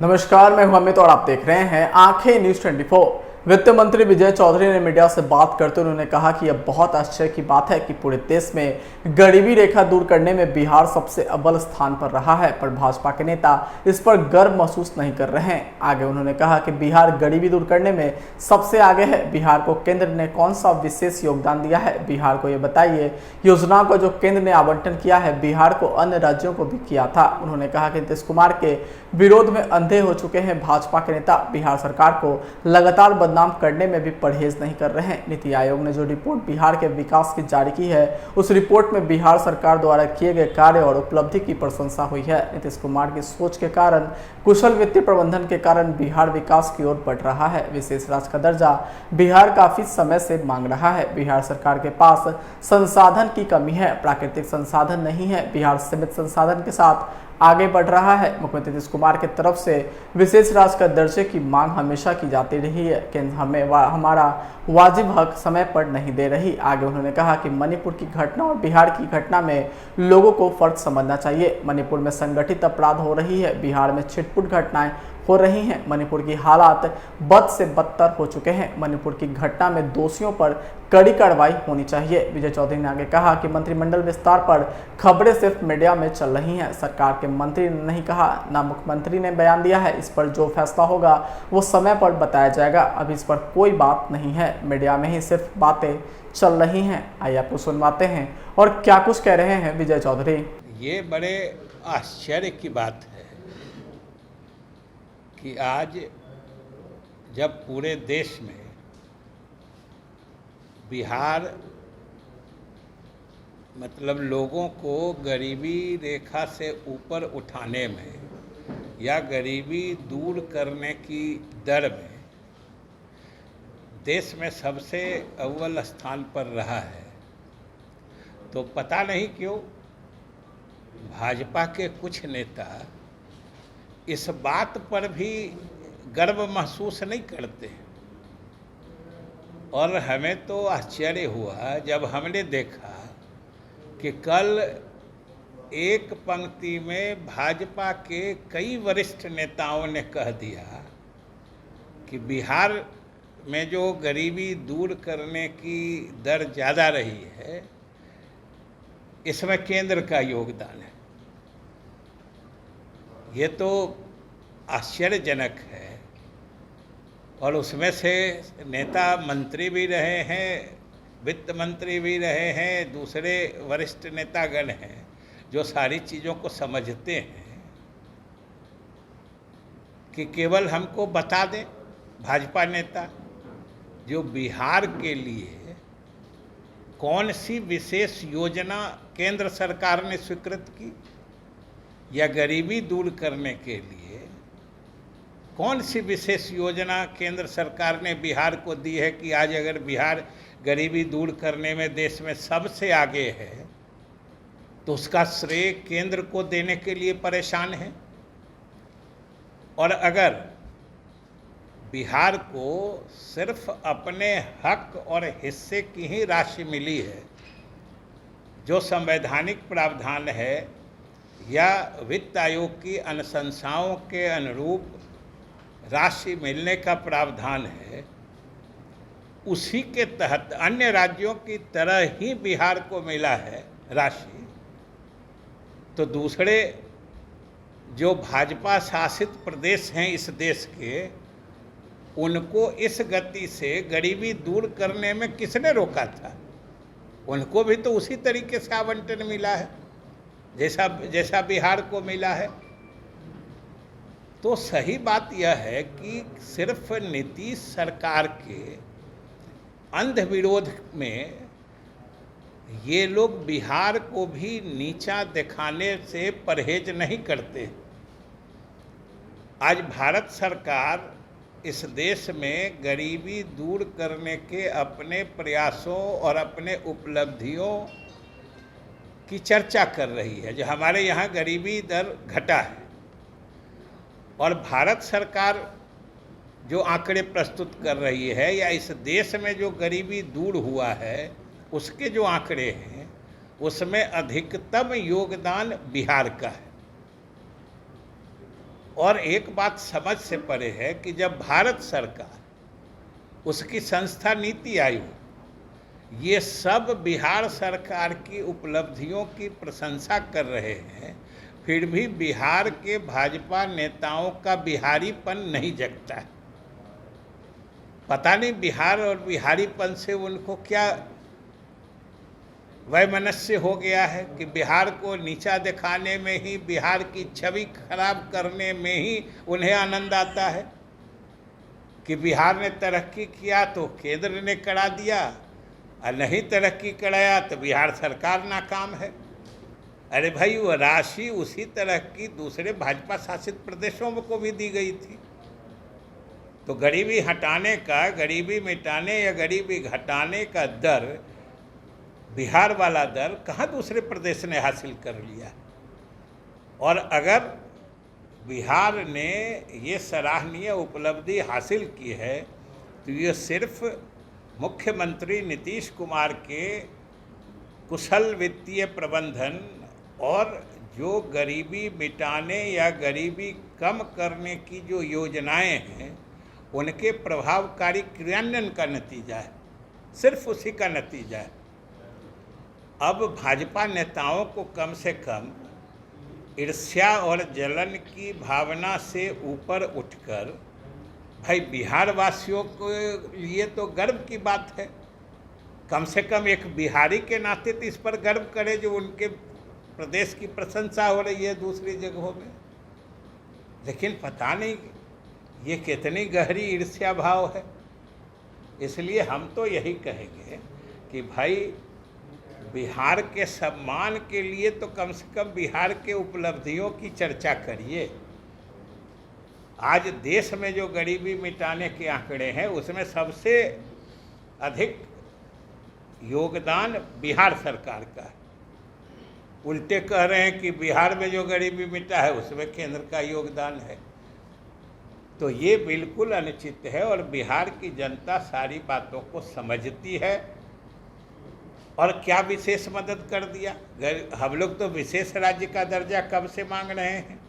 नमस्कार, मैं हूं अमित और आप देख रहे हैं आंखें न्यूज 24। वित्त मंत्री विजय चौधरी ने मीडिया से बात करते हुए उन्होंने कहा कि यह बहुत आश्चर्य की बात है कि पूरे देश में गरीबी रेखा दूर करने में बिहार सबसे अव्वल स्थान पर रहा है, पर भाजपा के नेता इस पर गर्व महसूस नहीं कर रहे हैं। आगे उन्होंने कहा कि बिहार गरीबी दूर करने में सबसे आगे है। बिहार को केंद्र ने कौन सा विशेष योगदान दिया है, बिहार को ये बताइए। योजनाओं को जो केंद्र ने आवंटन किया है, बिहार को अन्य राज्यों को भी किया था। उन्होंने कहा कि नीतीश कुमार के विरोध में अंधे हो चुके हैं भाजपा के नेता। बिहार सरकार को लगातार बदनाम करने में भी परहेज नहीं कर रहे हैं। नीति आयोग ने जो रिपोर्ट बिहार के विकास की जारी की है, उस रिपोर्ट में बिहार सरकार द्वारा किए गए कार्य और उपलब्धि की प्रशंसा हुई है। नीतीश कुमार की सोच के कारण, कुशल वित्तीय प्रबंधन के कारण बिहार विकास की ओर बढ़ रहा है। विशेष राज्य का दर्जा बिहार काफी समय से मांग रहा है। बिहार सरकार के पास संसाधन की कमी है, प्राकृतिक संसाधन नहीं है। बिहार सीमित संसाधन के साथ आगे बढ़ रहा है। मुख्यमंत्री नीतीश कुमार की तरफ से विशेष राज्य का दर्जे की मांग हमेशा की जाती रही है, केंद्र हमारा वाजिब हक समय पर नहीं दे रही। आगे उन्होंने कहा कि मणिपुर की घटना और बिहार की घटना में लोगों को फर्क समझना चाहिए। मणिपुर में संगठित अपराध हो रही है, बिहार में छिटपुट घटनाएं हो रही हैं। मणिपुर की हालात बद से बदतर हो चुके हैं। मणिपुर की घटना में दोषियों पर कड़ी कार्रवाई होनी चाहिए। विजय चौधरी ने आगे कहा कि मंत्रिमंडल विस्तार पर खबरें सिर्फ मीडिया में चल रही हैं। सरकार के मंत्री ने नहीं कहा, ना मुख्यमंत्री ने बयान दिया है। इस पर जो फैसला होगा वो समय पर बताया जाएगा। अभी इस पर कोई बात नहीं है, मीडिया में ही सिर्फ बातें चल रही हैं। आइए आपको सुनवाते हैं और क्या कुछ कह रहे हैं विजय चौधरी। ये बड़े आश्चर्य की बात है कि आज जब पूरे देश में बिहार मतलब लोगों को गरीबी रेखा से ऊपर उठाने में या गरीबी दूर करने की दर में देश में सबसे अव्वल स्थान पर रहा है, तो पता नहीं क्यों भाजपा के कुछ नेता इस बात पर भी गर्व महसूस नहीं करते। और हमें तो आश्चर्य हुआ जब हमने देखा कि कल एक पंक्ति में भाजपा के कई वरिष्ठ नेताओं ने कह दिया कि बिहार में जो गरीबी दूर करने की दर ज़्यादा रही है, इसमें केंद्र का योगदान है। ये तो आश्चर्यजनक है। और उसमें से नेता मंत्री भी रहे हैं, वित्त मंत्री भी रहे हैं, दूसरे वरिष्ठ नेतागण हैं जो सारी चीज़ों को समझते हैं कि केवल हमको बता दें भाजपा नेता जो बिहार के लिए कौन सी विशेष योजना केंद्र सरकार ने स्वीकृत की या गरीबी दूर करने के लिए कौन सी विशेष योजना केंद्र सरकार ने बिहार को दी है कि आज अगर बिहार गरीबी दूर करने में देश में सबसे आगे है तो उसका श्रेय केंद्र को देने के लिए परेशान है। और अगर बिहार को सिर्फ अपने हक और हिस्से की ही राशि मिली है, जो संवैधानिक प्रावधान है या वित्त आयोग की अनुशंसाओं के अनुरूप राशि मिलने का प्रावधान है, उसी के तहत अन्य राज्यों की तरह ही बिहार को मिला है राशि, तो दूसरे जो भाजपा शासित प्रदेश हैं इस देश के, उनको इस गति से गरीबी दूर करने में किसने रोका था? उनको भी तो उसी तरीके से आवंटन मिला है जैसा बिहार को मिला है। तो सही बात यह है कि सिर्फ नीतीश सरकार के अंध विरोध में ये लोग बिहार को भी नीचा दिखाने से परहेज नहीं करते। आज भारत सरकार इस देश में गरीबी दूर करने के अपने प्रयासों और अपने उपलब्धियों की चर्चा कर रही है। जो हमारे यहाँ गरीबी दर घटा है और भारत सरकार जो आंकड़े प्रस्तुत कर रही है या इस देश में जो गरीबी दूर हुआ है उसके जो आंकड़े हैं उसमें अधिकतम योगदान बिहार का है। और एक बात समझ से परे है कि जब भारत सरकार, उसकी संस्था नीति आयोग, ये सब बिहार सरकार की उपलब्धियों की प्रशंसा कर रहे हैं, फिर भी बिहार के भाजपा नेताओं का बिहारीपन नहीं जगता है। पता नहीं बिहार और बिहारीपन से उनको क्या वैमनस्य हो गया है कि बिहार को नीचा दिखाने में ही, बिहार की छवि खराब करने में ही उन्हें आनंद आता है कि बिहार ने तरक्की किया तो केंद्र ने करा दिया, और नहीं तरक्की कराया तो बिहार सरकार नाकाम है। अरे भाई, वो राशि उसी तरह की दूसरे भाजपा शासित प्रदेशों को भी दी गई थी। तो गरीबी हटाने का, गरीबी मिटाने या गरीबी घटाने का दर, बिहार वाला दर कहाँ दूसरे प्रदेश ने हासिल कर लिया। और अगर बिहार ने ये सराहनीय उपलब्धि हासिल की है तो ये सिर्फ मुख्यमंत्री नीतीश कुमार के कुशल वित्तीय प्रबंधन और जो गरीबी मिटाने या गरीबी कम करने की जो योजनाएं हैं उनके प्रभावकारी क्रियान्वयन का नतीजा है, सिर्फ उसी का नतीजा है। अब भाजपा नेताओं को कम से कम ईर्ष्या और जलन की भावना से ऊपर उठकर, भाई बिहार वासियों के लिए तो गर्व की बात है, कम से कम एक बिहारी के नाते तो इस पर गर्व करे जो उनके प्रदेश की प्रशंसा हो रही है दूसरी जगहों में। लेकिन पता नहीं ये कितनी गहरी ईर्ष्या भाव है। इसलिए हम तो यही कहेंगे कि भाई बिहार के सम्मान के लिए तो कम से कम बिहार के उपलब्धियों की चर्चा करिए। आज देश में जो गरीबी मिटाने के आंकड़े हैं उसमें सबसे अधिक योगदान बिहार सरकार का है। उल्टे कह रहे हैं कि बिहार में जो गरीबी मिटा है उसमें केंद्र का योगदान है। तो ये बिल्कुल अनुचित है और बिहार की जनता सारी बातों को समझती है। और क्या विशेष मदद कर दिया, हम लोग तो विशेष राज्य का दर्जा कब से मांग रहे हैं।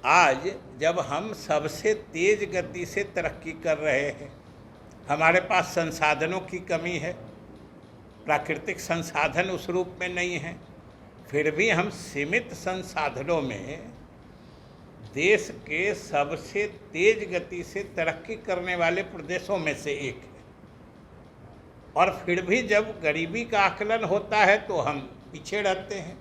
आज जब हम सबसे तेज गति से तरक्की कर रहे हैं, हमारे पास संसाधनों की कमी है, प्राकृतिक संसाधन उस रूप में नहीं है, फिर भी हम सीमित संसाधनों में देश के सबसे तेज गति से तरक्की करने वाले प्रदेशों में से एक है। और फिर भी जब गरीबी का आकलन होता है तो हम पीछे रहते हैं।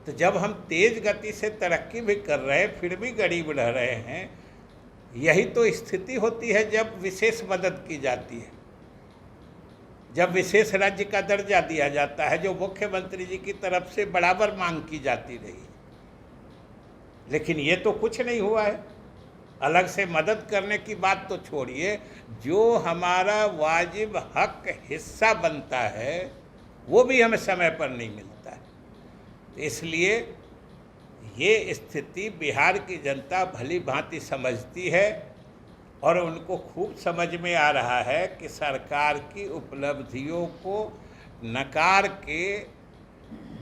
तो जब हम तेज गति से तरक्की भी कर रहे हैं फिर भी गरीब रह रहे हैं, यही तो स्थिति होती है जब विशेष मदद की जाती है, जब विशेष राज्य का दर्जा दिया जाता है, जो मुख्यमंत्री जी की तरफ से बराबर मांग की जाती रही। लेकिन ये तो कुछ नहीं हुआ है। अलग से मदद करने की बात तो छोड़िए, जो हमारा वाजिब हक हिस्सा बनता है वो भी हमें समय पर नहीं मिलता है। इसलिए ये स्थिति बिहार की जनता भली भांति समझती है और उनको खूब समझ में आ रहा है कि सरकार की उपलब्धियों को नकार के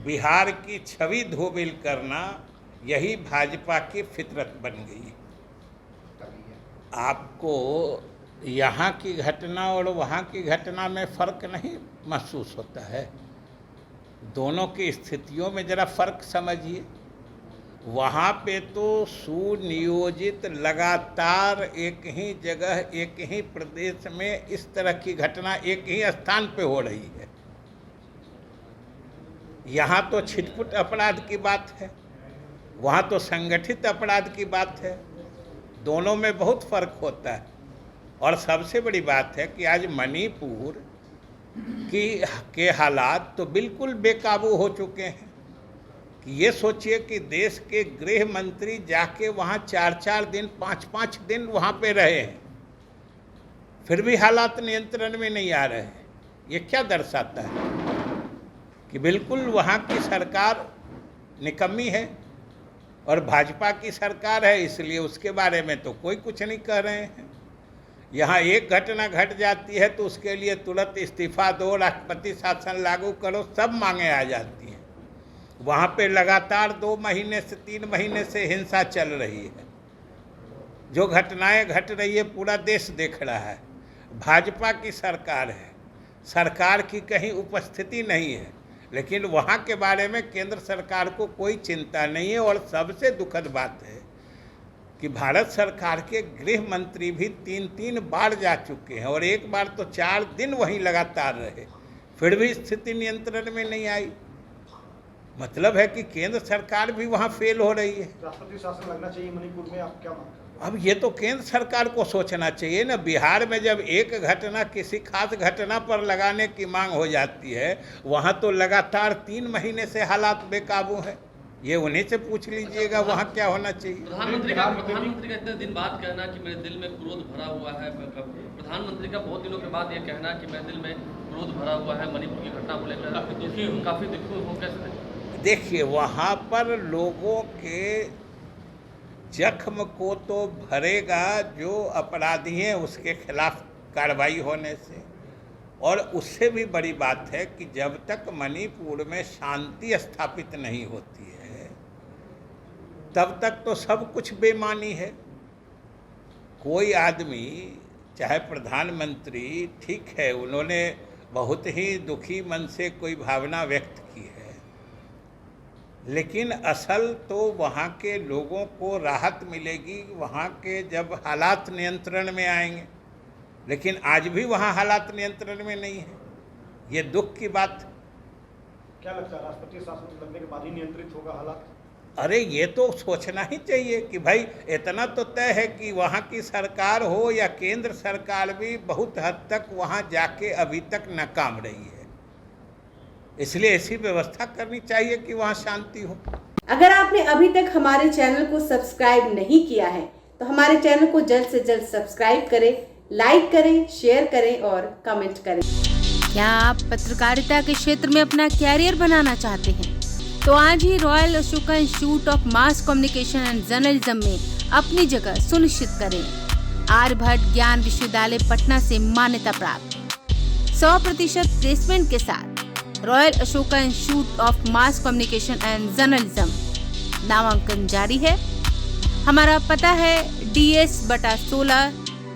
बिहार की छवि धूमिल करना यही भाजपा की फितरत बन गई है। आपको यहाँ की घटना और वहाँ की घटना में फ़र्क नहीं महसूस होता है? दोनों की स्थितियों में ज़रा फ़र्क समझिए। वहाँ पे तो सुनियोजित लगातार एक ही जगह, एक ही प्रदेश में इस तरह की घटना एक ही स्थान पे हो रही है। यहाँ तो छिटपुट अपराध की बात है, वहाँ तो संगठित अपराध की बात है। दोनों में बहुत फ़र्क होता है। और सबसे बड़ी बात है कि आज मणिपुर के हालात तो बिल्कुल बेकाबू हो चुके हैं। कि ये सोचिए कि देश के गृह मंत्री जाके वहाँ 4-4 दिन, 5-5 दिन वहाँ पे रहे हैं, फिर भी हालात नियंत्रण में नहीं आ रहे हैं। ये क्या दर्शाता है? कि बिल्कुल वहाँ की सरकार निकम्मी है और भाजपा की सरकार है, इसलिए उसके बारे में तो कोई कुछ नहीं कह रहे हैं। यहाँ एक घटना घट जाती है तो उसके लिए तुरंत इस्तीफा दो, राष्ट्रपति शासन लागू करो, सब मांगे आ जाती हैं। वहाँ पे लगातार 2 महीने से 3 महीने से हिंसा चल रही है। जो घटनाएं घट रही है पूरा देश देख रहा है। भाजपा की सरकार है, सरकार की कहीं उपस्थिति नहीं है, लेकिन वहाँ के बारे में केंद्र सरकार को कोई चिंता नहीं है। और सबसे दुखद बात है कि भारत सरकार के गृह मंत्री भी 3 बार जा चुके हैं और एक बार तो 4 दिन वहीं लगातार रहे, फिर भी स्थिति नियंत्रण में नहीं आई। मतलब है कि केंद्र सरकार भी वहाँ फेल हो रही है। राष्ट्रपति शासन लगना चाहिए मणिपुर में, आप क्या मानते हैं? अब ये तो केंद्र सरकार को सोचना चाहिए ना। बिहार में जब एक घटना किसी खास घटना पर लगाने की मांग हो जाती है, वहाँ तो लगातार 3 महीने से हालात बेकाबू हैं। ये उन्हीं से पूछ लीजिएगा वहाँ क्या होना चाहिए। प्रधानमंत्री का इतने दिन बाद कहना कि मेरे दिल में क्रोध भरा हुआ है, प्रधानमंत्री का बहुत दिनों के बाद ये कहना कि मेरे दिल में क्रोध भरा हुआ है मणिपुर की घटना को लेकर, काफ़ी दुखी हूँ, कैसे? देखिए, वहाँ पर लोगों के जख्म को तो भरेगा जो अपराधी हैं उसके खिलाफ कार्रवाई होने से। और उससे भी बड़ी बात है कि जब तक मणिपुर में शांति स्थापित नहीं होती है तब तक तो सब कुछ बेमानी है। कोई आदमी, चाहे प्रधानमंत्री, ठीक है उन्होंने बहुत ही दुखी मन से कोई भावना व्यक्त की है, लेकिन असल तो वहाँ के लोगों को राहत मिलेगी वहाँ के जब हालात नियंत्रण में आएंगे। लेकिन आज भी वहाँ हालात नियंत्रण में नहीं है, ये दुख की बात है। क्या लगता है राष्ट्रपति शासन लगने के बाद ही नियंत्रित होगा हालात? अरे ये तो सोचना ही चाहिए कि भाई इतना तो तय है कि वहाँ की सरकार हो या केंद्र सरकार भी बहुत हद तक वहाँ जाके अभी तक नाकाम रही है। इसलिए ऐसी व्यवस्था करनी चाहिए कि वहाँ शांति हो। अगर आपने अभी तक हमारे चैनल को सब्सक्राइब नहीं किया है तो हमारे चैनल को जल्द से जल्द सब्सक्राइब करें, लाइक करें, शेयर करें और कमेंट करें। क्या आप पत्रकारिता के क्षेत्र में अपना कैरियर बनाना चाहते हैं? तो आज ही Royal Ashoka Institute of Mass Communication and Journalism में अपनी जगह सुनिश्चित करें। आर्यभट्ट ज्ञान विश्वविद्यालय पटना से मान्यता प्राप्त 100% प्लेसमेंट के साथ royal Ashoka Institute of Mass Communication and journalism नामांकन जारी है। हमारा पता है DS/16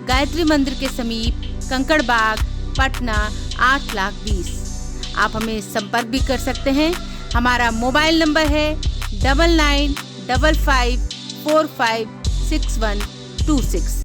गायत्री मंदिर के समीप, कंकड़ बाग, पटना 8,20,000। आप हमें संपर्क भी कर सकते हैं। हमारा मोबाइल नंबर है 9955456126।